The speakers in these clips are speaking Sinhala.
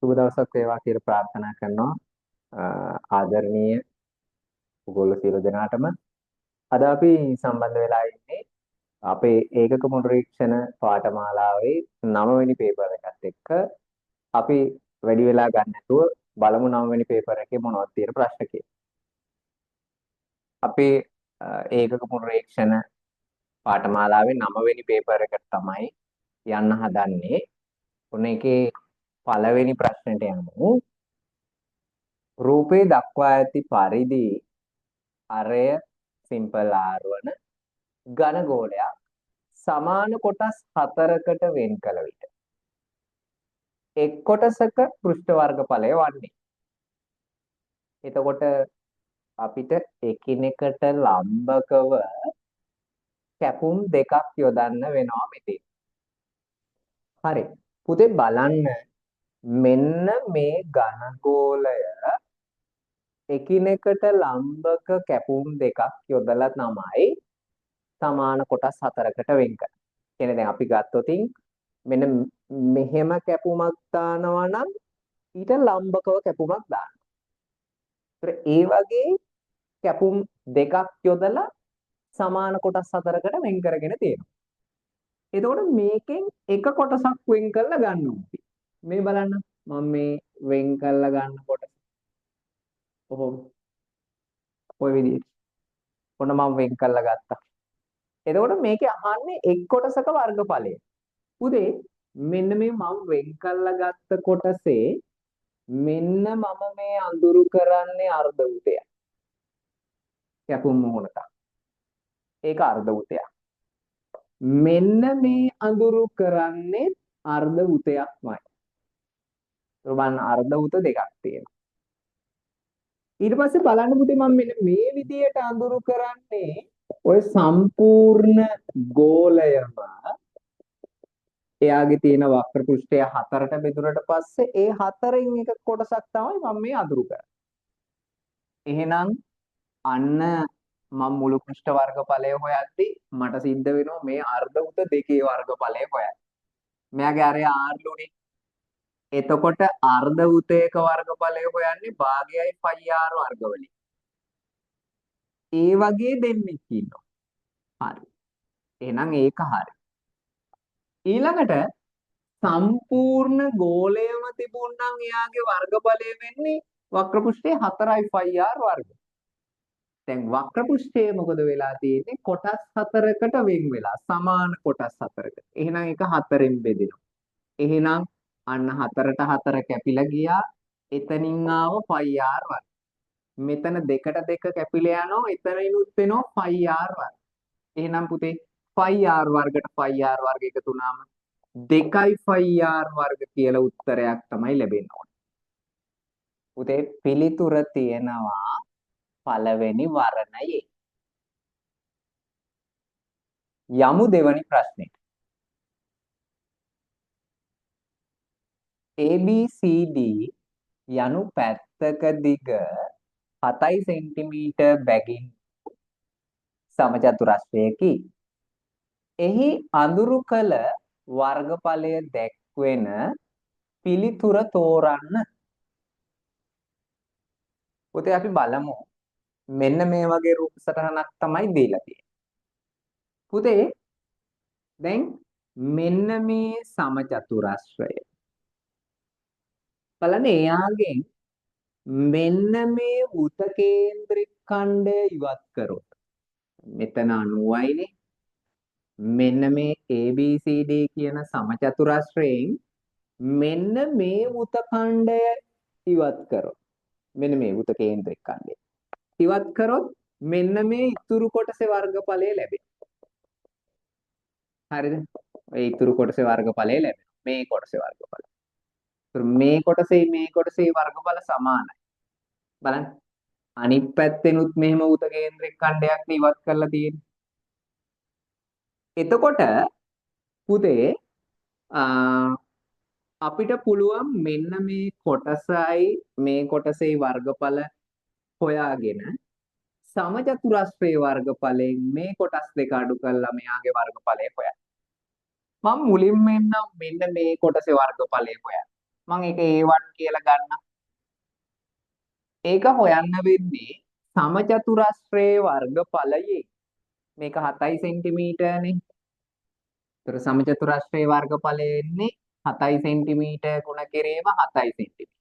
සුබ දවසක් වේවා කියලා ප්‍රාර්ථනා කරනවා. ආදරණීය ඔයගොල්ලෝ සියලු දෙනාටම අද අපි සම්බන්ධ වෙලා ඉන්නේ අපේ ඒකක පුනරීක්ෂණ පාඨමාලාවේ 9 වෙනි පේපර් එකත් එක්ක අපි වැඩි වෙලා ගන්න නැතුව බලමු 9 වෙනි පේපර් එකේ මොනවද තියෙන ප්‍රශ්න කියලා. අපේ ඒකක පුනරීක්ෂණ පාඨමාලාවේ 9 වෙනි පේපර් එකට තමයි යන්න හදන්නේ. ඔන්න ඒකේ පළවෙනි ප්‍රශ්නෙට යමු. රූපේ දක්වා ඇති පරිදි අරය සිම්පල් R වන ඝන ගෝලයක් සමාන කොටස් 4කට වෙන් කළ විට එක් කොටසක පෘෂ්ඨ වර්ගඵලය වන්නේ. එතකොට අපිට එකිනෙකට ලම්බකව කැපුම් දෙකක් යොදන්න වෙනවා මෙතන. හරි. පුතේ බලන්න මෙන්න මේ ඝන ගෝලය එකිනෙකට ලම්බක කැපුම් දෙකක් යොදලා තමයි සමාන කොටස් 4කට වෙන් කරන්නේ. කියන්නේ දැන් අපි ගත්තොතින් මෙන්න මෙහෙම කැපුමක් දානවා නම් ඊට ලම්බකව කැපුමක් දාන්න. ඒ වගේ කැපුම් දෙකක් යොදලා සමාන කොටස් 4කට වෙන් කරගෙන තියෙනවා. එතකොට මේකෙන් එක කොටසක් වෙන් කරලා ගන්න ඕනේ. මේ බලන්න මම මේ වෙන් කරලා ගන්නකොට ඔහොම ඔය විදිහට. ඔන්න මම වෙන් කරලා ගත්තා. එතකොට මේකේ අහන්නේ එක් කොටසක වර්ගඵලය. උදේ මෙන්න මේ මම වෙන් කරලා ගත්ත කොටසේ මෙන්න මම මේ අඳුරු කරන්නේ අර්ධ උතයක්. කැපුම් මොහොනක. ඒක අර්ධ උතයක්. මෙන්න මේ අඳුරු කරන්නේ අර්ධ උතයක්මයි. බලන්න අර්ධ උත දෙකක් තියෙනවා. ඊට පස්සේ බලන්න පුතේ මම මෙන්න මේ විදියට අඳුරු කරන්නේ ඔය සම්පූර්ණ ගෝලයම එයාගේ තියෙන වක්‍ර පෘෂ්ඨය 4ට බෙදුනට පස්සේ ඒ 4න් එක කොටසක් තමයි මම මේ අඳුරු කරන්නේ. එහෙනම් අන්න මම මුළු පෘෂ්ඨ වර්ගඵලය හොයද්දී මට සිද්ධ වෙනවා මේ අර්ධ උත දෙකේ වර්ගඵලය හොයන්න. මෙයාගේ අරය R ලුනේ. එතකොට අර්ධ උතයක වර්ගඵලය හොයන්නේ භාගයයි පයි R වර්ග වලින්. ඒ වගේ දෙන්නෙක් ඉන්නවා. හරි. එහෙනම් ඒක හරි. ඊළඟට සම්පූර්ණ ගෝලයම තිබුණනම් එයාගේ වර්ගඵලය වෙන්නේ වක්‍ර පෘෂ්ඨයේ 4යි පයි R වර්ග. දැන් වක්‍ර පෘෂ්ඨයේ මොකද වෙලා තියෙන්නේ කොටස් 4කට වෙන් වෙලා සමාන කොටස් 4කට. එහෙනම් ඒක 4ෙන් බෙදෙනවා. එහෙනම් අන්න 4ට 4 කැපිලා ගියා. එතනින් ආව පයි R වර්ග. මෙතන දෙකට දෙක කැපිලා යනවා. එතනිනුත් වෙනවා පයි R වර්ග. එහෙනම් පුතේ පයි R වර්ගට පයි R වර්ග එකතු වුණාම 2යි පයි R වර්ග කියලා උත්තරයක් තමයි ලැබෙන්න ඕනේ. පුතේ පිළිතුර තියෙනවා පළවෙනි වර්ණයේ. යමු දෙවනි ප්‍රශ්නෙට. ABCD යනු පැත්තක දිග 7 සෙන්ටිමීටර් බැගින් සමචතුරස්‍රයකි. එහි අඳුරු කළ වර්ගඵලය දැක්වෙන පිළිතුර තෝරන්න. පුතේ අපි බලමු. මෙන්න මේ වගේ රූප සටහනක් තමයි දීලා තියෙන්නේ. පුතේ දැන් මෙන්න මේ සමචතුරස්‍රය. බලන්න එයාගෙන් මෙන්න මේ වෘත කේන්ද්‍රික ඛණ්ඩය ඉවත් කරොත් මෙතන 90යිනේ. මෙන්න මේ ABCD කියන සමචතුරස්‍රයෙන් මෙන්න මේ වෘත ඛණ්ඩය ඉවත් කරොත් මෙන්න මේ වෘත කේන්ද්‍රික ඛණ්ඩය ඉවත් කරොත් මෙන්න මේ ඉතුරු කොටසේ වර්ගඵලය ලැබෙනවා. හරිද? ඒ ඉතුරු කොටසේ වර්ගඵලය ලැබෙනවා. මේ කොටසේ වර්ගඵලය. මේ කොටසේ වර්ගඵල සමානයි. බලන්න. අනිත් පැත්තෙනුත් මෙහෙම වෘත කේන්ද්‍රික ඛණ්ඩයක් ඉවත් කරලා තියෙන්නේ. එතකොට පුතේ අපිට පුළුවන් මෙන්න මේ කොටසයි මේ කොටසේ වර්ගඵල හොයාගෙන සමචතුරස්‍රයේ වර්ගඵලයෙන් මේ කොටස් දෙක අඩු කරලා මෙයාගේ වර්ගඵලය හොයන්න. මම මුලින්ම එන්නම් මෙන්න මේ කොටසේ වර්ගඵලය හොයන්න. මම ඒක A1 කියලා ගන්න. ඒක හොයන්න වෙන්නේ සමචතුරස්‍රයේ වර්ගඵලයේ. මේක 7 සෙන්ටිමීටරනේ. ඒතර සමචතුරස්‍රයේ වර්ගඵලය එන්නේ 7 සෙන්ටිමීටර ගුණ කිරීම 7 සෙන්ටිමීටර.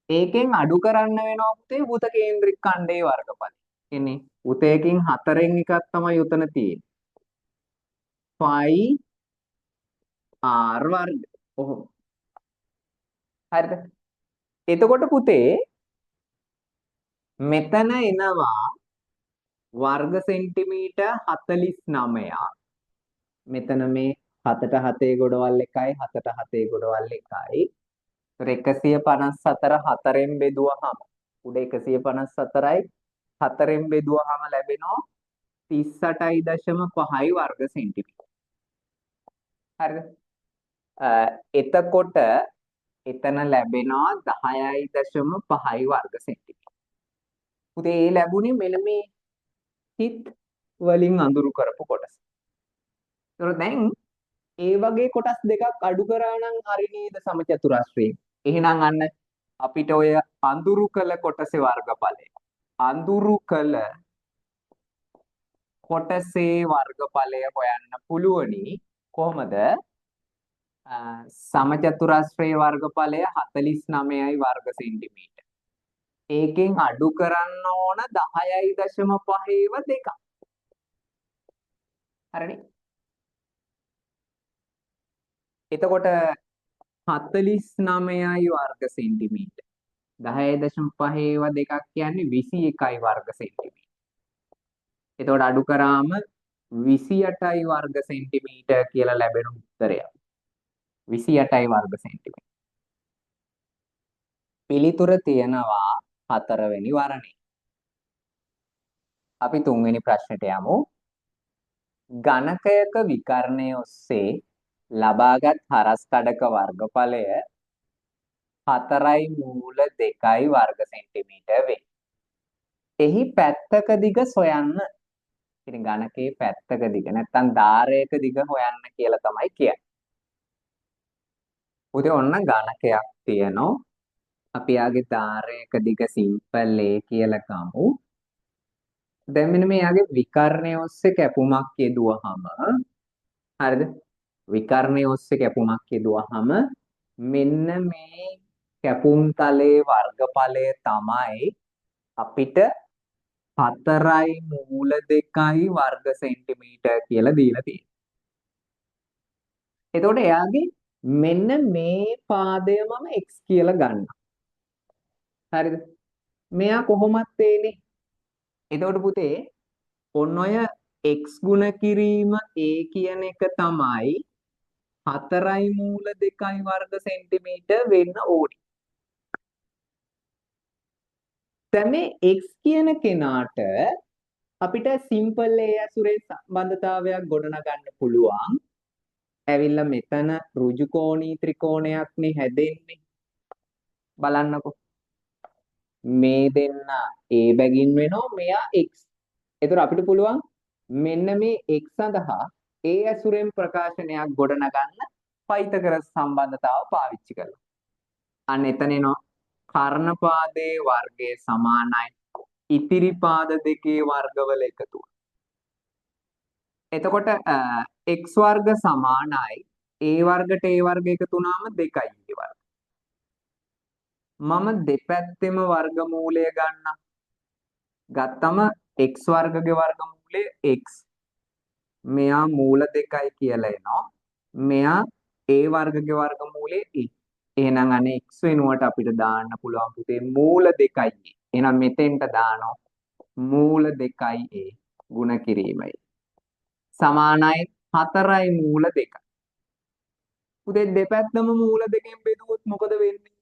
ඒකෙන් අඩු කරන්න වෙනවා පුතේ වෘත කේන්ද්‍රික ඛණ්ඩයේ වර්ගඵලය. එන්නේ වෘතයකින් 4න් එකක් තමයි උතන තියෙන්නේ. phi r වර්ග. ඔහොම. හරිද? එතකොට පුතේ මෙතන එනවා වර්ග සෙන්ටිමීටර් 49ක්. මෙතන මේ 7ට 7 ගොඩවල් 1යි 7ට 7 ගොඩවල් 1යි. ඒතර 154 4ෙන් බෙදුවහම උඩ 154යි 4ෙන් බෙදුවහම ලැබෙනවා 38.5යි වර්ග සෙන්ටිමීටර. හරිද? එතකොට එතන ලැබෙනවා 10.5යි වර්ග සෙන්ටිමීටර. පුතේ ඒ ලැබුණේ මෙන්න මේ හිත් වලින් අඳුරු කරපු කොටස. ඒතර දැන් ඒ වගේ කොටස් දෙකක් අඩු කරා නම් හරි නේද සමචතුරස්‍රයේ. එහෙනම් අන්න අපිට ඔය අඳුරු කළ කොටසේ වර්ගඵලය. අඳුරු කළ කොටසේ වර්ගඵලය හොයන්න පුළුවනි. කොහොමද? සමචතුරස්‍රයේ වර්ගඵලය 49යි වර්ග සෙන්ටිමීටර. ඒකෙන් අඩු කරන්න ඕන 10.5ව දෙකක්. හරිනේ? එතකොට 49යි වර්ග සෙන්ටිමීටර. 10.5ව දෙකක් කියන්නේ 21යි වර්ග සෙන්ටිමීටර. එතකොට අඩු කරාම 28යි වර්ග සෙන්ටිමීටර කියලා ලැබෙන උත්තරය. 28යි වර්ග සෙන්ටිමීටර. පිළිතුර තියෙනවා 4 වෙනි වරණේ. අපි 3 වෙනි ප්‍රශ්නෙට යමු. ඝනකයක විකර්ණය ඔස්සේ ලබාගත් හරස් කඩක වර්ගඵලය 4යි මූල 2යි වර්ග සෙන්ටිමීටර වේ. එහි පැත්තක දිග සොයන්න. ඉතින් ඝනකයේ පැත්තක දිග නැත්නම් ධාරයක දිග හොයන්න කියලා තමයි කියන්නේ. උදේ ඔන්න ඝනකයක් තියෙනවා. අපි ආගේ ධාරයක දිග සිම්පල් A කියලා ගමු. දැන් මෙන්න මේ යාගේ විකර්ණය ඔස්සේ කැපුමක් යෙදුවහම හරිද? විකර්ණය ඔස්සේ කැපුමක් යෙදුවහම මෙන්න මේ කැපුම් තලයේ වර්ගඵලය තමයි අපිට 4යි මූල 2යි වර්ග සෙන්ටිමීටර කියලා දීලා තියෙන්නේ. එතකොට එයාගේ මෙන්න මේ පාදය මම x කියලා ගන්නවා. හරිද? මෙයා කොහොමත් තේනේ. එතකොට පුතේ ඔන්න ඔය x ගුණ කිරීම a කියන එක තමයි 4යි මූල 2යි වර්ග සෙන්ටිමීටර වෙන්න ඕනේ. දැන් මේ x කියන කෙනාට අපිට සිම්පල් A ඇසුරේ සම්බන්ධතාවයක් ගොඩනගන්න පුළුවන්. ඇවිල්ලා මෙතන ඍජු කෝණී ත්‍රිකෝණයක්නේ හැදෙන්නේ. බලන්නකෝ. මේ දෙන්න A බැගින් වෙනවා මෙයා x. ඒතර අපිට පුළුවන් මෙන්න මේ x සඳහා A ඇසුරෙන් ප්‍රකාශනයක් ගොඩනගන්න පයිතගර සම්බන්ධතාව පාවිච්චි කරලා. අන්න එතන එනවා කර්ණපාදයේ වර්ගය සමානයි ඉතිරි පාද දෙකේ වර්ගවල එකතුව. එතකොට x වර්ග සමානයි a වර්ගට a වර්ග එකතු වුණාම 2යි a වර්ග. මම දෙපැත්තෙම වර්ගමූලය ගන්නම්. ගත්තම x වර්ගගේ වර්ගමූලය x. මෙයා මූල 2යි කියලා එනවා. මෙයා a වර්ගගේ වර්ගමූලය a. එහෙනම් අනේ x වෙනුවට අපිට දාන්න පුළුවන් පුතේ මූල 2යි. එහෙනම් මෙතෙන්ට දානවා මූල 2යි a ගුණ කිරීමයි. සමානයි 4යි මූල 2. පුතේ දෙපැත්තම මූල 2කින් බෙදුවොත් මොකද වෙන්නේ?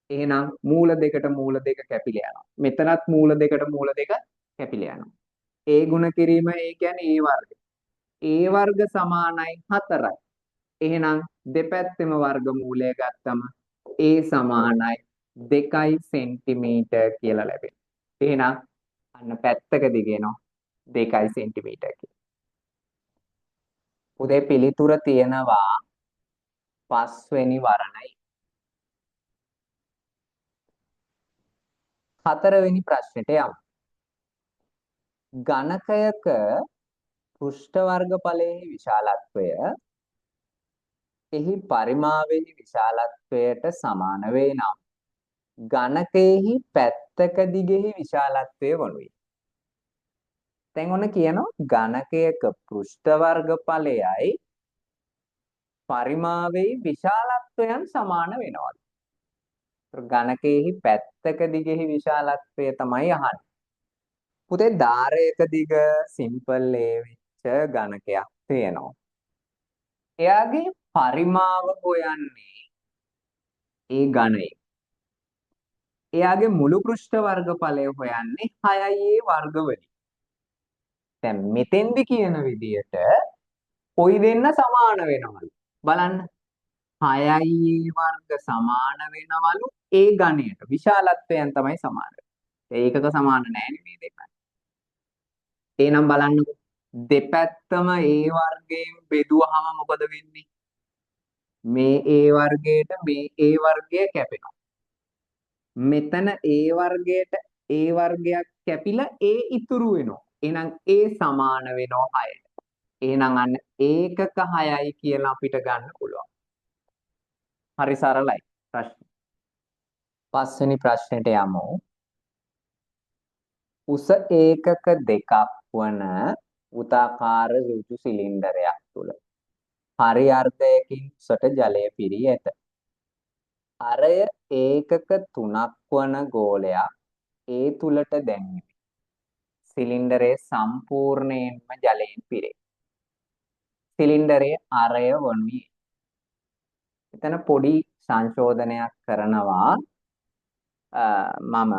එහෙනම් මූල 2ට මූල 2 කැපිලා යනවා. මෙතනත් මූල 2ට මූල 2 කැපිලා යනවා. a ගුණ කිරීම ඒ කියන්නේ a වර්ග. a වර්ග සමානයි 4යි. එහෙනම් දෙපැත්තෙම වර්ගමූලය ගත්තම a සමානයි 2යි සෙන්ටිමීටර කියලා ලැබෙනවා. එහෙනම් අන්න පැත්තක දිගේනවා 2යි සෙන්ටිමීටර කියලා. උදේ පිළිතුර තියෙනවා පස්වෙනි වරණයි. හතරවෙනි ප්‍රශ්නෙට යමු. ඝනකයක පෘෂ්ඨ වර්ගඵලයේ විශාලත්වය එහි පරිමාවෙහි විශාලත්වයට සමාන වේ නම් ඝනකයෙහි පැත්තක දිගෙහි විශාලත්වය වනුයි. දැන් ඔන්න කියනවා ඝනකයක පෘෂ්ඨ වර්ගඵලයයි පරිමාවෙහි විශාලත්වයන් සමාන වෙනවා. ඝනකයෙහි පැත්තක දිගෙහි විශාලත්වය තමයි අහන්නේ. පුතේ ධාරයක දිග සිම්පල් A වෙච්ච ඝනකයක් තියෙනවා. එයාගේ පරිමාව හොයන්නේ ඒ ඝනයේ. එයාගේ මුළු පෘෂ්ඨ වර්ගඵලය හොයන්නේ 6A වර්ගවලින්. දැන් මෙතෙන්දි කියන විදියට කොයි දෙන්න සමාන වෙනවලු බලන්න. 6A වර්ග සමාන වෙනවලු ඒ ඝණයට. විශාලත්වයන් තමයි සමාන. ඒකක සමාන නැහැ මේ දෙක. එහෙනම් බලන්නකො දෙපැත්තම A වර්ගයෙන් බෙදුවහම මොකද වෙන්නේ? මේ A වර්ගයට මේ A වර්ගය කැපෙනවා. මෙතන A වර්ගයට A වර්ගයක් කැපිලා A ඉතුරු වෙනවා. එහෙනම් A සමාන වෙනවා 6ට. එහෙනම් අන්න ඒකක 6යි කියලා අපිට ගන්න පුළුවන්. හරි සරලයි ප්‍රශ්න. පස්වෙනි ප්‍රශ්නෙට යමු. උස ඒකක දෙකක් වන වෘත්තාකාර ඍජු සිලින්ඩරයක් තුල හරි අර්ධයකින් උසට ජලය පිරී ඇත. අරය ඒකක 3ක් වන ගෝලයක් ඒ තුලට දැම්මේ. සිලින්ඩරයේ සම්පූර්ණයෙන්ම ජලයෙන් පිරේ. සිලින්ඩරයේ අරය වනුයේ. එතන පොඩි සංශෝධනයක් කරනවා. මම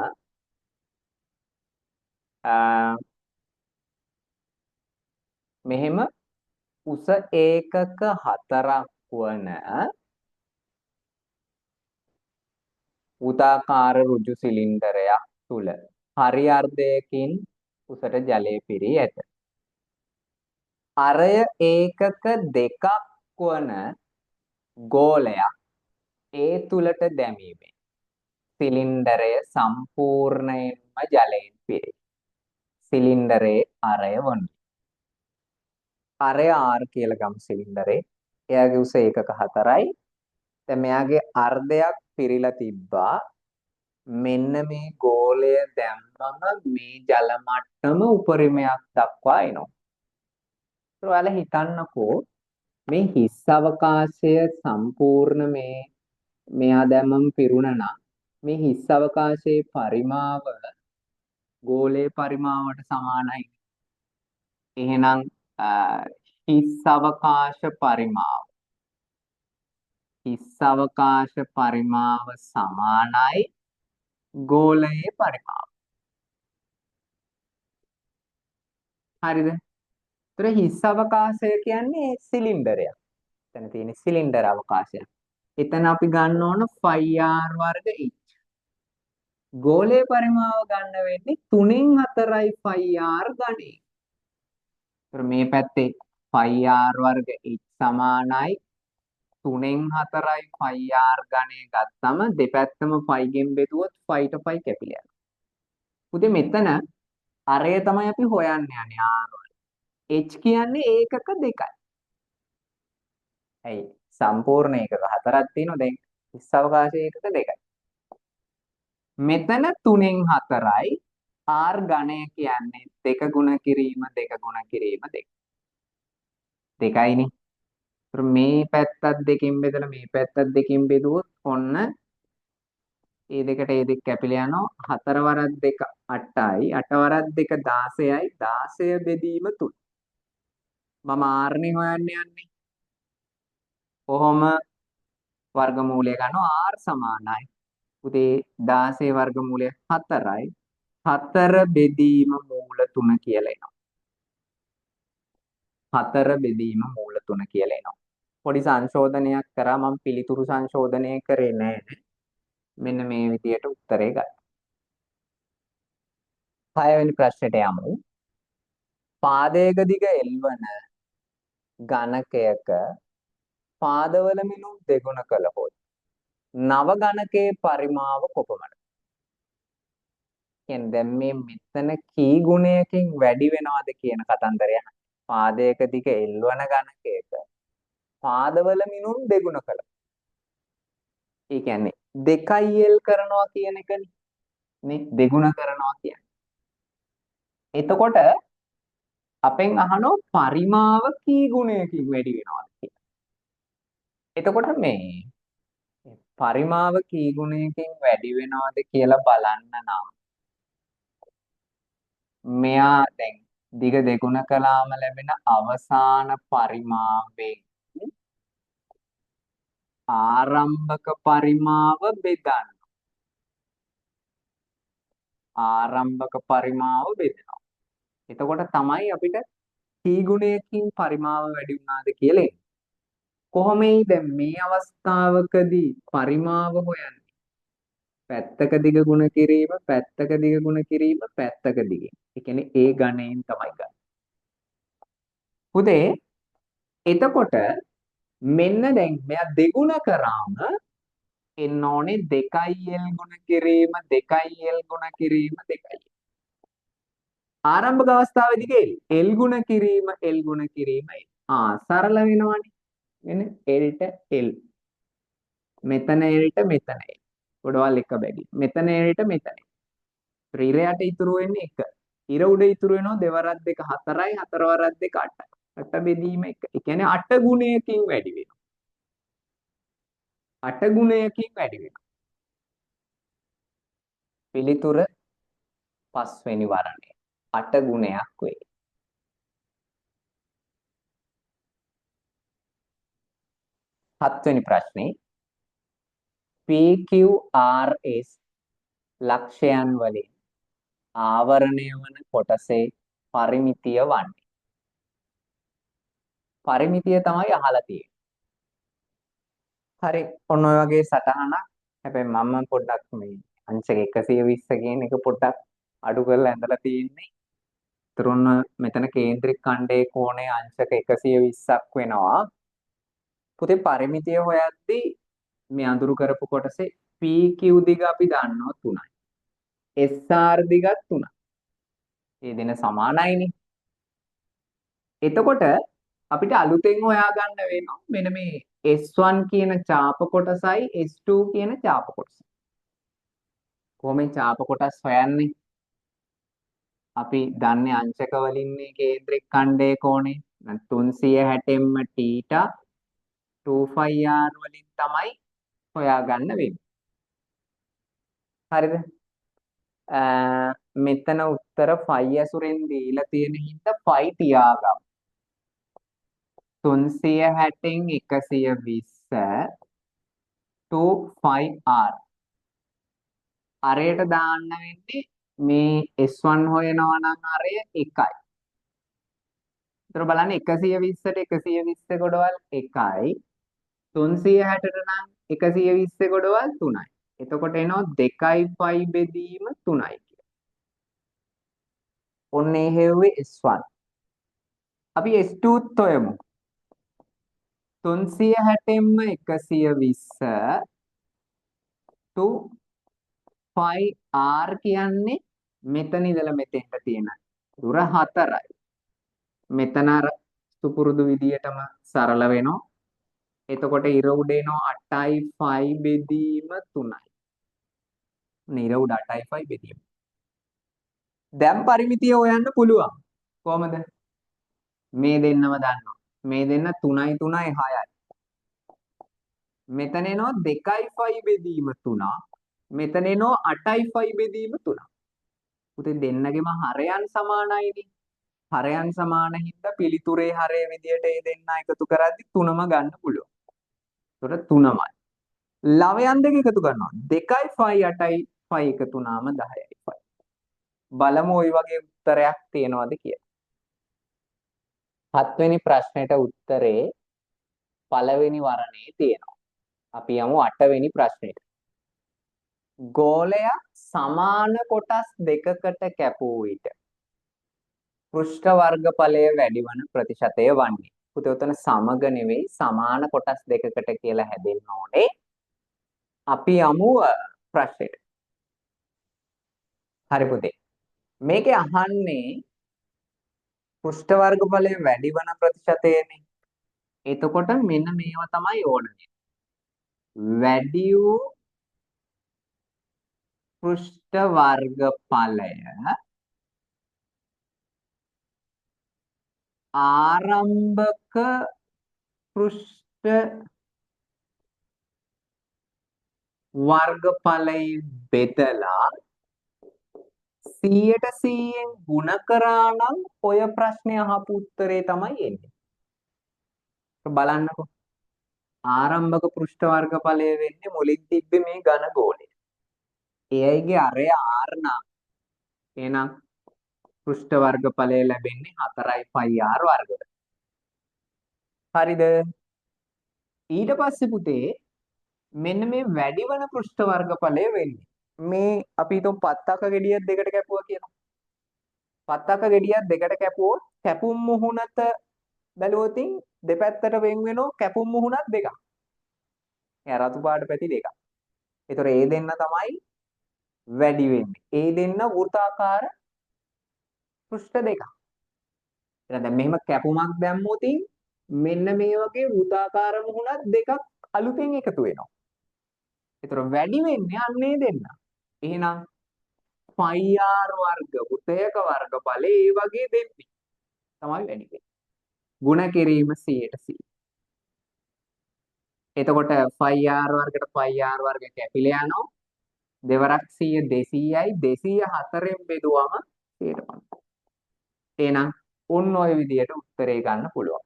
මෙහෙම උස ඒකක 4ක් වන වෘත්තාකාර ඍජු සිලින්ඩරයක් තුල හරි අර්ධයකින් උසට ජලය පිරී ඇත. අරය ඒකක 2ක් වන ගෝලයක් ඒ තුලට දැමීමෙන් සිලින්ඩරය සම්පූර්ණයෙන්ම ජලයෙන් පිරේ. සිලින්ඩරයේ අරය වනුයි. අරය R කියලා ගමු සිලින්ඩරේ. එයාගේ උස ඒකක 4යි. දැන් මෙයාගේ අර්ධයක් පිරීලා තිබ්බා. මෙන්න මේ ගෝලය දැම්මම මේ ජල මට්ටම උපරිමයක් දක්වා එනවා. ඒක ඔයාලා හිතන්නකෝ මේ හිස් අවකාශය සම්පූර්ණ මෙයා දැම්මම පිරුණා නම් මේ හිස් අවකාශයේ පරිමාව ගෝලයේ පරිමාවට සමානයි. එහෙනම් හිස් අවකාශ පරිමාව සමානයි ගෝලයේ පරිමාව. හරිද? ඒතර හිස් අවකාශය කියන්නේ සිලින්ඩරයක්. එතන තියෙන සිලින්ඩර අවකාශයක්. එතන අපි ගන්න ඕන 5R වර්ග H. ගෝලයේ පරිමාව ගන්න වෙන්නේ 3න් 4යි 5R ගණේ. ඒතර මේ පැත්තේ 5R වර්ග H සමානයි 3න් 4යි 5R ගණේ ගත්තම දෙපැත්තම 5 ගෙන් බෙදුවොත් 5ට 5 කැපිලා යනවා. පුතේ මෙතන අරය තමයි අපි හොයන්න යන්නේ R වල. H කියන්නේ ඒකක 2යි. ඇයි සම්පූර්ණ ඒකක 4ක් තියෙනවා දැන් හිස් අවකාශයේ ඒකක 2යි. මෙතන 3න් 4යි R ඝණය කියන්නේ 2 ගුණ කිරීම 2 ගුණ කිරීම 2. 2යිනේ. ඒතර මේ පැත්තත් දෙකෙන් බෙදලා මේ පැත්තත් දෙකෙන් බෙදුවොත් ඔන්න ඒ දෙකට ඒ දෙක කැපිලා යනවා 4 වරක් 2 8යි 8 වරක් 2 16යි 16 බෙදීම 3. මම R නේ හොයන්න යන්නේ. කොහොම වර්ගමූලය ගන්නවා R සමානයි. පුතේ 16 වර්ගමූලය 4යි. 4 බෙදීම මූල 3 කියලා එනවා. 4 බෙදීම මූල 3 කියලා එනවා. පොඩි සංශෝධනයක් කරා මම පිළිතුරු සංශෝධනය කරේ නැහැ. මෙන්න මේ විදියට උත්තරේ ගත්තා. 6 වෙනි ප්‍රශ්නෙට යමු. පාදයක දිග L වන ඝනකයක පාදවල මිනුම් දෙගුණ කළහොත් නව ගණකයේ පරිමාව කොපමණද? කියන්නේ දැන් මේ මෙතන කී ගුණයකින් වැඩි වෙනවද කියන කතන්දරය අහන්නේ. පාදයක දිග L වන ගණකයක පාදවල මිනුම් දෙගුණ කළා. ඒ කියන්නේ 2L කරනවා කියන එකනේ. නේ දෙගුණ කරනවා කියන්නේ. එතකොට අපෙන් අහනවා පරිමාව කී ගුණයකින් වැඩි වෙනවද කියලා. එතකොට මේ පරිමාව කී ගුණයකින් වැඩි වෙනවද කියලා බලන්න නම් මෙයා දැන් දිග දෙගුණ කළාම ලැබෙන අවසාන පරිමාවෙන් ආරම්භක පරිමාව බෙදන්න. ආරම්භක පරිමාව බෙදනවා. එතකොට තමයි අපිට කී ගුණයකින් පරිමාව වැඩි වුණාද කියලා එන්නේ. කොහොමයි දැන් මේ අවස්ථාවකදී පරිමාව හොයන්නේ? පැත්තක දිග ගුණ කිරීම, පැත්තක දිග ගුණ කිරීම, පැත්තක දිගින්. ඒ කියන්නේ ඒ ගණයෙන් තමයි ගන්න. පුතේ එතකොට මෙන්න දැන් මෙයා දෙගුණ කරාම එන්න ඕනේ 2L ගුණ කිරීම 2L ගුණ කිරීම 2L. ආරම්භක අවස්ථාවේදී L ගුණ කිරීම L ගුණ කිරීමයි. සරල වෙනවනේ. එන්නේ L ට L. මෙතන L ට මෙතන L. ගොඩවල් එක බැගින්. මෙතන L ට මෙතන L. ඉරයට ඉතුරු වෙන්නේ 1. ඉර උඩ ඉතුරු වෙනවා දෙවරක් දෙක 4යි 4 වරක් දෙක 8යි. 8 බෙදීම 1. ඒ කියන්නේ 8 ගුණයකින් වැඩි වෙනවා. 8 ගුණයකින් වැඩි වෙනවා. පිළිතුර 5 වෙනි වරණය 8 ගුණයක් වේ. 7 වෙනි ප්‍රශ්නේ PQRS ලක්ෂයන් වලින් ආවරණය වන කොටසේ පරිමිතිය වන්නේ. පරිමිතිය තමයි අහලා තියෙන්නේ. හරි ඔන්න ඔය වගේ සටහනක්. හැබැයි මම පොඩ්ඩක් මේ අංශක 120 කියන එක පොඩ්ඩක් අඩු කරලා ඇඳලා තියෙන්නේ. ඒතර මෙතන කේන්ද්‍රික ඛණ්ඩයේ කෝණය අංශක 120ක් වෙනවා. පුතේ පරිමිතිය හොයද්දී මේ අඳුරු කරපු කොටසේ PQ දිග අපි දන්නවා 3යි. SR දිගත් 3යි. මේ දෙන සමානයිනේ. එතකොට අපිට අලුතෙන් හොයාගන්න වෙනවා මෙන්න මේ S1 කියන ඡාප කොටසයි S2 කියන ඡාප කොටසයි. කොහොමද ඡාප කොටස් හොයන්නේ? අපි දන්නේ අංශක වලින් මේ කේන්ද්‍රික ඛණ්ඩයේ කෝණය 360ම θ 2πr වලින් තමයි හොයාගන්න වෙන්නේ. හරිද? මෙතන උත්තර ෆයි ඇසුරෙන් දීලා තියෙන හින්දා ෆයි තියාගමු. 360න් 120 2πr අරයට දාන්න වෙන්නේ මේ S1 හොයනවා නම් අරය 1යි. ඒතර බලන්න 120ට 120 ගොඩවල් 1යි 360ට නම් 120 ගොඩවල් 3යි. එතකොට එනවා 2යි බෙදීම 3යි කියලා. ඔන්න ඒ හේව්වේ S1. අපි S2ත් හොයමු. 360න්ම 120 2πr කියන්නේ මෙතන ඉඳලා මෙතෙන්ට තියෙන දුර 4යි. මෙතන අර සුපුරුදු විදියටම සරල වෙනවා. එතකොට ඉර උඩ එනවා 8යි බෙදීම 3යි. ඉර උඩ 8යි බෙදීම. දැන් පරිමිතිය හොයන්න පුළුවන්. කොහමද? මේ දෙන්නම දන්නවා. මේ දෙන්න 3යි 3යි 6යි. මෙතන එනවා 2යි බෙදීම 3. මෙතන එනවා 8යි බෙදීම 3. පුතේ දෙන්නගෙම හරයන් සමානයිනේ. හරයන් සමාන හින්දා පිළිතුරේ හරය විදියට මේ දෙන්න එකතු කරද්දි 3ම ගන්න පුළුවන්. ඒතකොට 3මයි. ලවයන් දෙක එකතු කරනවා. 2යි 8යි එකතු වුණාම 10යි. බලමු ওই වගේ උත්තරයක් තියෙනවද කියලා. 7 වෙනි ප්‍රශ්නෙට උත්තරේ පළවෙනි වරණේ තියෙනවා. අපි යමු 8 වෙනි ප්‍රශ්නෙට. ගෝලයක් සමාන කොටස් දෙකකට කැපූ විට පෘෂ්ඨ වර්ගඵලය වැඩි වන ප්‍රතිශතය වන්නේ. පුතේ උතන සමග නෙවෙයි සමාන කොටස් දෙකකට කියලා හැදෙන්න ඕනේ. අපි යමු ප්‍රශ්නෙට. හරි පුතේ. මේකේ අහන්නේ පෘෂ්ඨ වර්ගඵලය වැඩි වන ප්‍රතිශතයනේ. එතකොට මෙන්න මේවා තමයි ඕනේ. වැඩි වූ පෘෂ්ඨ වර්ගඵලය ආරම්භක පෘෂ්ඨ වර්ගඵලයෙන් බෙදලා 100%න් ಗುಣ කරා නම් ඔය ප්‍රශ්නේ අහපු උත්තරේ තමයි එන්නේ. බලන්නකෝ. ආරම්භක පෘෂ්ඨ වර්ගඵලය වෙන්නේ මුලින් තිබ්බේ මේ ඝන ගෝලය. එයයිගේ අරය r නම් එහෙනම් පෘෂ්ඨ වර්ගඵලය ලැබෙන්නේ 4යි πr වර්ගය. හරිද? ඊට පස්සේ පුතේ මෙන්න මේ වැඩි වන පෘෂ්ඨ වර්ගඵලය වෙන්නේ මේ අපි හිතමු පත්තක ගෙඩියක් දෙකට කැපුවා කියලා. පත්තක ගෙඩියක් දෙකට කැපුවොත් කැපුම් මුහුණත බැලුවොත් දෙපැත්තට වෙන් වෙනෝ කැපුම් මුහුණක් දෙකක්. එයා රතු පාට පැති දෙකක්. ඒතර ඒ දෙන්න තමයි වැඩි වෙන්නේ. ඒ දෙන්න වෘත්තාකාර පෘෂ්ඨ දෙකක්. එහෙනම් දැන් මෙහෙම කැපුමක් දැම්මොත් මෙන්න මේ වගේ වෘත්තාකාර මුහුණක් දෙකක් අලුතෙන් එකතු වෙනවා. ඒතර වැඩි වෙන්නේ අන්නේ දෙන්න. එහෙනම් πr වර්ග වෘත්තයක වර්ගඵලය ඒ වගේ දෙන්නේ තමයි වැඩි වෙන්නේ. ಗುಣ කිරීම 100%. එතකොට πr වර්ගයට πr වර්ග කැපිලා යනවා. දෙවරක් 100 200යි 204න් බෙදුවම 150. එහෙනම් ඔන්න ඔය විදියට උත්තරේ ගන්න පුළුවන්.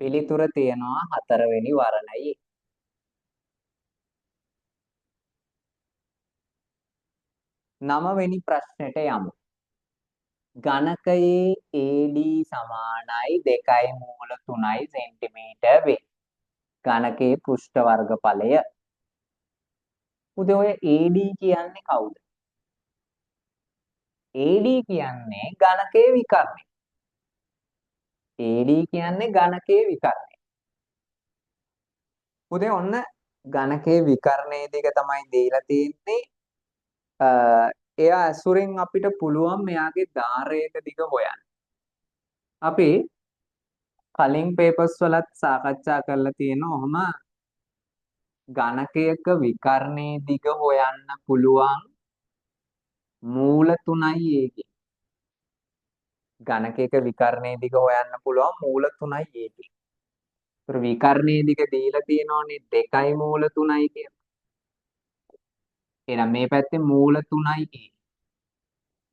පිළිතුර තියෙනවා 4 වෙනි වරණයි. 9 වෙනි ප්‍රශ්නෙට යමු. ඝනකයේ AD සමානයි 2 මූල 3යි සෙන්ටිමීටර් වේ. ඝනකයේ පෘෂ්ඨ වර්ගඵලය. උදේ ඔය AD කියන්නේ කවුද? AD කියන්නේ ඝනකයේ විකර්ණය. AD කියන්නේ ඝනකයේ විකර්ණය. උදේ ඔන්න ඝනකයේ විකර්ණයේ දෙක තමයි දීලා තියෙන්නේ. එයා ඇසුරෙන් අපිට පුළුවන් මෙයාගේ ධාරයක දිග හොයන්න. අපි කලින් පේපර්ස් වලත් සාකච්ඡා කරලා තියෙනවා ඔහම ඝනකයක විකර්ණයේ දිග හොයන්න පුළුවන් මූල 3යි ඒකේ. ඝනකයක විකර්ණයේ දිග හොයන්න පුළුවන් මූල 3යි ඒකේ. ඒතර විකර්ණයේ දිග දීලා තියෙනෝනේ 2යි මූල 3යි කියලා. එහෙනම් මේ පැත්තේ මූල 3යි ඒ.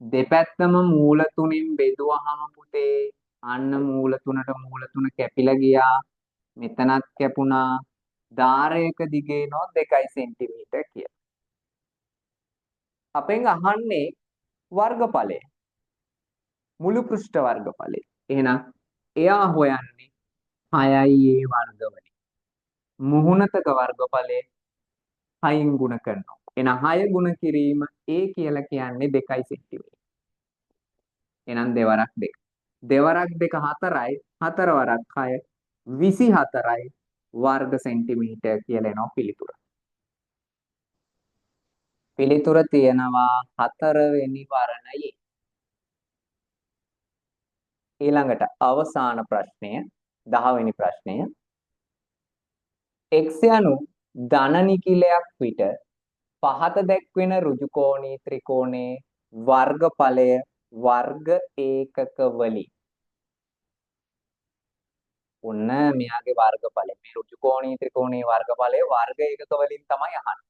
දෙපැත්තම මූල 3න් බෙදුවහම පුතේ අන්න මූල 3ට මූල 3 කැපිලා ගියා. මෙතනත් කැපුණා. ධාරයක දිගේනෝ 2 සෙන්ටිමීටර් කියලා. අපෙන් අහන්නේ වර්ගඵලය. මුළු පෘෂ්ඨ වර්ගඵලය. එහෙනම් එයා හොයන්නේ 6යි a වර්ගවලින්. මුහුණතක වර්ගඵලය 6න් ගුණ කරනවා. එහෙනම් 6 ගුණ කිරීම a කියලා කියන්නේ 2 සෙන්ටිමීටර්. එහෙනම් දෙවරක් 2. දෙවරක් 2 4යි 4 වරක් 6 24යි වර්ග සෙන්ටිමීටර් කියලා එනවා පිළිතුර. පිළිතුර තියෙනවා 4 වෙනි වරණයේ. ඊළඟට අවසාන ප්‍රශ්නය 10 වෙනි ප්‍රශ්නය. x යනු ධන නිකිලයක් විට පහත දැක්වෙන ඍජුකෝණී ත්‍රිකෝණයේ වර්ගඵලය වර්ග ඒකක වලින්. ඔන්න මෙයාගේ වර්ගඵලය. මේ ඍජුකෝණී ත්‍රිකෝණයේ වර්ගඵලය වර්ග ඒකක වලින් තමයි අහන්නේ.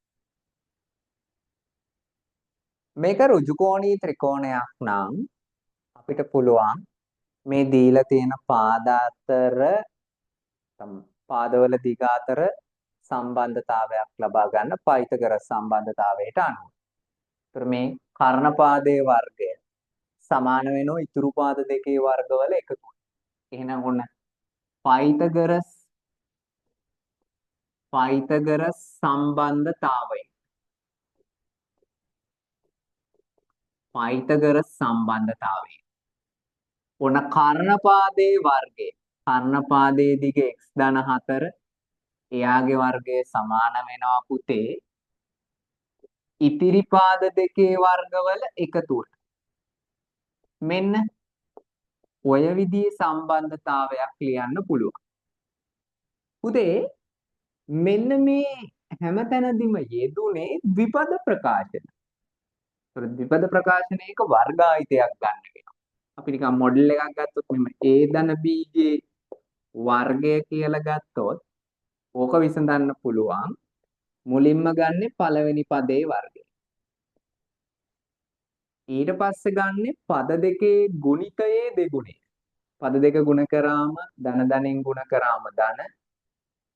මේක ඍජුකෝණී ත්‍රිකෝණයක් නම් අපිට පුළුවන් මේ දීලා තියෙන පාද අතර පාදවල දිග අතර සම්බන්ධතාවයක් ලබා ගන්න පයිතගරස් සම්බන්ධතාවයට අනුව. ඒතර මේ කර්ණපාදයේ වර්ගය සමාන වෙනවා ඉතුරු පාද දෙකේ වර්ගවල එකතුවට. එහෙනම් ඔන්න පයිතගරස් සම්බන්ධතාවය. පයිතගරස් සම්බන්ධතාවය. ඔන්න කර්ණපාදයේ වර්ගය කර්ණපාදයේ දිග x-4 එයාගේ වර්ගය සමාන වෙනවා පුතේ ඉතිරි පාද දෙකේ වර්ගවල එකතුවට. මෙන්න ඔය විදිහේ සම්බන්ධතාවයක් ලියන්න පුළුවන්. පුතේ මෙන්න මේ හැමතැනදීම යෙදුනේ ද්විපද ප්‍රකාශන. ඒතර ද්විපද ප්‍රකාශනයක වර්ගායිතයක් ගන්න වෙනවා. අපි නිකන් මොඩල් එකක් ගත්තොත් මෙන්න a ධන b ගේ වර්ගය කියලා ගත්තොත් ඕක විසඳන්න පුළුවන්. මුලින්ම ගන්නෙ පළවෙනි පදේ වර්ගය. ඊට පස්සේ ගන්නෙ පද දෙකේ ගුණිතයේ දෙගුණය. පද දෙක ගුණ කරාම ධන ධනෙන් ගුණ කරාම ධන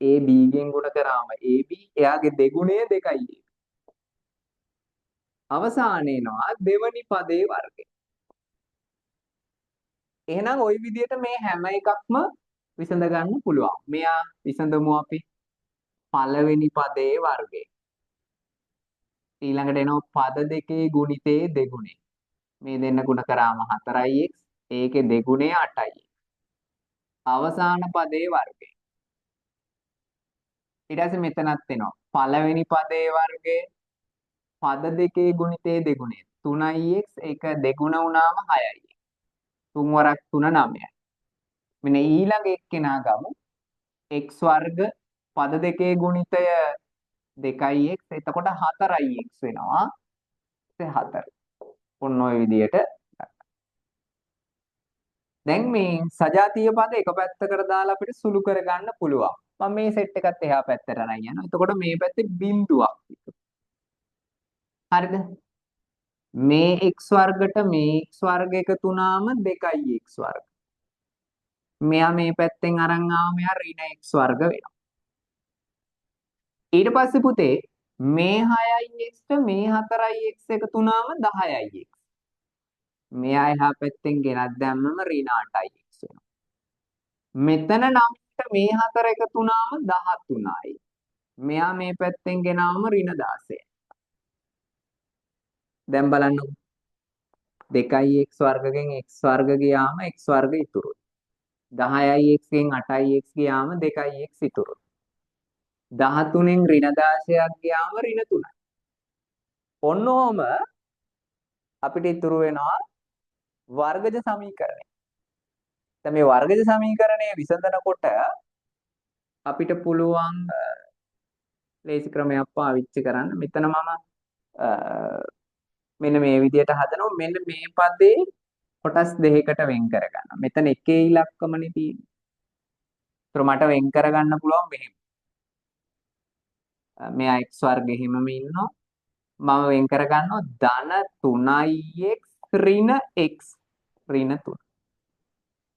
a b ගෙන් ගුණ කරාම ab එයාගේ දෙගුණය 2යි. අවසානයේ එනවා දෙවනි පදේ වර්ගය. එහෙනම් ওই විදිහට මේ හැම එකක්ම විසඳ ගන්න පුළුවන්. මෙයා විසඳමු අපි පළවෙනි පදේ වර්ගය. ඊළඟට එනවා පද දෙකේ ගුණිතයේ දෙගුණය. මේ දෙන්න ගුණ කරාම 4x ඒකේ දෙගුණය 8යි. අවසාන පදේ වර්ගය. ඊට පස්සේ මෙතනත් එනවා පළවෙනි පදේ වර්ගය පද දෙකේ ගුණිතයේ දෙගුණය 3x ඒක දෙගුණ වුණාම 6යි. 3 වරක් 3 9යි. මෙන්න ඊළඟ එක්කෙනා ගමු x වර්ග පද දෙකේ ගුණිතය 2x එතකොට 4ix වෙනවා. 4. ඔන්න ඔය විදියට දැන් මේ සජාතීය පද එක පැත්තකට දාලා අපිට සුළු කරගන්න පුළුවන්. මම මේ සෙට් එකත් එහා පැත්තට අරන් යනවා. එතකොට මේ පැත්තේ බිඳුවක්. හරිද? මේ x වර්ගට මේ x වර්ග එකතු වුණාම 2x වර්ග. මෙයා මේ පැත්තෙන් අරන් ආවම මෙයා ඍණ x වර්ග වෙනවා. ඊට පස්සේ පුතේ මේ 6ix ට මේ 4ix එකතු වුණාම 10ix. මෙයා එහා පැත්තෙන් ගෙනත් දැම්මම ඍණ 8ix වෙනවා. මෙතන නම් මේ 4 එකතු වුණාම 13යි. මෙයා මේ පැත්තෙන් ගෙනාවම ඍණ 16යි. දැන් බලන්නකො 2x වර්ගයෙන් x වර්ග ගියාම x වර්ග ඉතුරුයි. 10ix ගෙන් 8ix ගියාම 2ix ඉතුරුයි. 13න් ඍණ 16ක් ගියාම ඍණ 3යි. ඔන්න ඔහම අපිට ඉතුරු වෙනවා වර්ගජ සමීකරණය. දැන් මේ වර්ගජ සමීකරණය විසඳනකොට අපිට පුළුවන් ලේසි ක්‍රමයක් පාවිච්චි කරන්න. මෙතන මම මෙන්න මේ විදිහට හදනවා. මෙන්න මේ පදේ කොටස් දෙකකට වෙන් කරගන්න. මෙතන එකේ ඉලක්කමනේ තියෙන්නේ. ඒතර මට වෙන් කරගන්න පුළුවන් මෙහෙම. මෙයා x වර්ගෙ හිමම ඉන්නවා. මම වෙන් කරගන්නවා ධන 3ix ඍණ x ඍණ 3.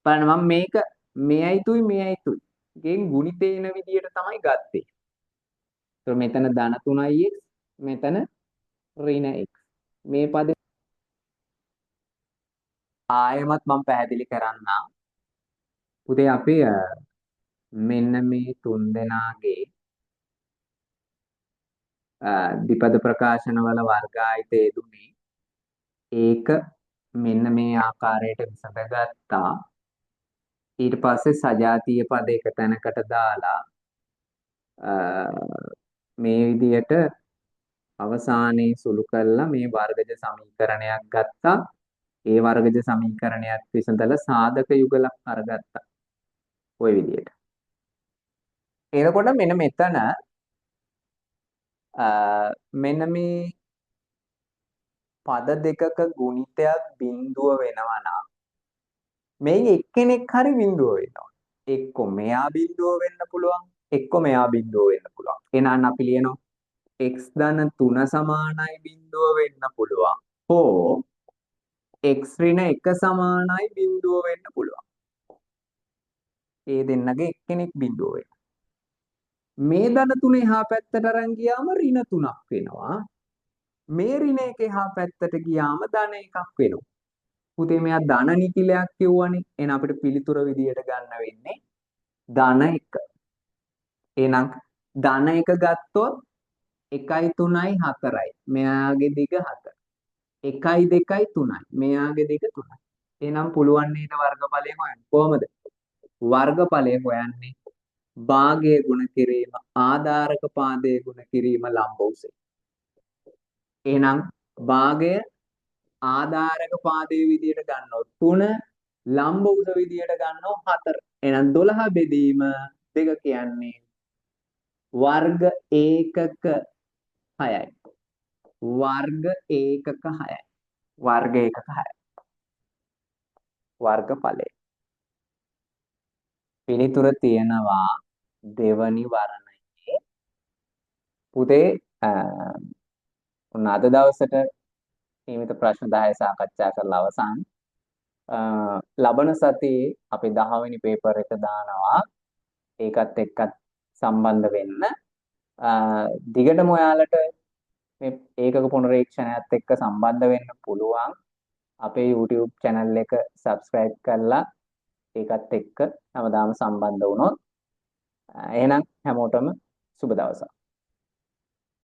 බලන්න මම මේක මෙයයිතුයි මෙයයිතුයි ගෙන් ගුණිතේ එන විදියට තමයි ගත්තේ. ඒතර මෙතන ධන 3ix මෙතන ඍණ x. මේ පදේ ආයෙමත් මම පැහැදිලි කරන්නම්. පුතේ අපි මෙන්න මේ තුන් දෙනාගේ ද්විපද ප්‍රකාශන වල වර්ගායිතය දුන්නේ. ඒක මෙන්න මේ ආකාරයට විසඳගත්තා. ඊට පස්සේ සජාතීය පද එක තැනකට දාලා මේ විදියට අවසානයේ සුළු කළා මේ වර්ගජ සමීකරණයක් ගත්තා. ඒ වර්ගජ සමීකරණයක් විසඳලා සාධක යුගලක් අරගත්තා. ওই විදියට. එතකොට මෙන්න මෙතන මෙන්න මේ පද දෙකක ගුණිතයක් බිඳුව වෙනවා නම් මේ එක්කෙනෙක් හරි බිඳුව වෙනවා. එක්ක මෙයා බිඳුව වෙන්න පුළුවන්, එක්ක මෙයා බිඳුව වෙන්න පුළුවන්. එහෙනම් අපි ලියනවා x ධන 3 සමානයි බිඳුව වෙන්න පුළුවන්. හෝ x ඍණ 1 සමානයි බිඳුව වෙන්න පුළුවන්. ඒ දෙන්නගේ එක්කෙනෙක් බිඳුව වෙනවා. මේ ධන 3 එහා පැත්තට අරන් ගියාම ඍණ 3ක් වෙනවා. මේ ඍණ 1 එහා පැත්තට ගියාම ධන 1ක් වෙනවා. පුතේ මෙයා ධන නිකිලයක් කියවනේ. එහෙනම් අපිට පිළිතුර විදියට ගන්න වෙන්නේ ධන 1. එහෙනම් ධන 1 ගත්තොත් 1යි 3යි 4යි. මෙයාගේ දිග 4. 1යි 2යි 3යි. මෙයාගේ දිග 3යි. එහෙනම් පුළුවන් නේද වර්ගඵලය හොයන්න. කොහමද? වර්ගඵලය හොයන්නේ භාගය ගුණ කිරීම ආධාරක පාදයේ ගුණ කිරීම ලම්බ උසේ. එහෙනම් භාගය ආධාරක පාදයේ විදියට ගන්නව 3 ලම්බ උස විදියට ගන්නව 4. එහෙනම් 12 බෙදීම 2 කියන්නේ වර්ග ඒකක 6යි. වර්ග ඒකක 6යි. වර්ග ඒකක 6යි. වර්ගඵලය. පිළිතුර තියෙනවා දෙවනි වර්ණයේ. පුතේ ඔන්න අද දවසට සීමිත ප්‍රශ්න 10 සාකච්ඡා කරලා අවසන්. ලබන සතියේ අපි 10 වෙනි පේපර් එක දානවා. ඒකත් එක්කත් සම්බන්ධ වෙන්න. දිගටම ඔයාලට මේ ඒකක පුනරීක්ෂණයත් එක්ක සම්බන්ධ වෙන්න පුළුවන්. අපේ YouTube channel එක subscribe කරලා ඒකත් එක්ක හැමදාම සම්බන්ධ වුණොත් එහෙනම් හැමෝටම සුබ දවසක්.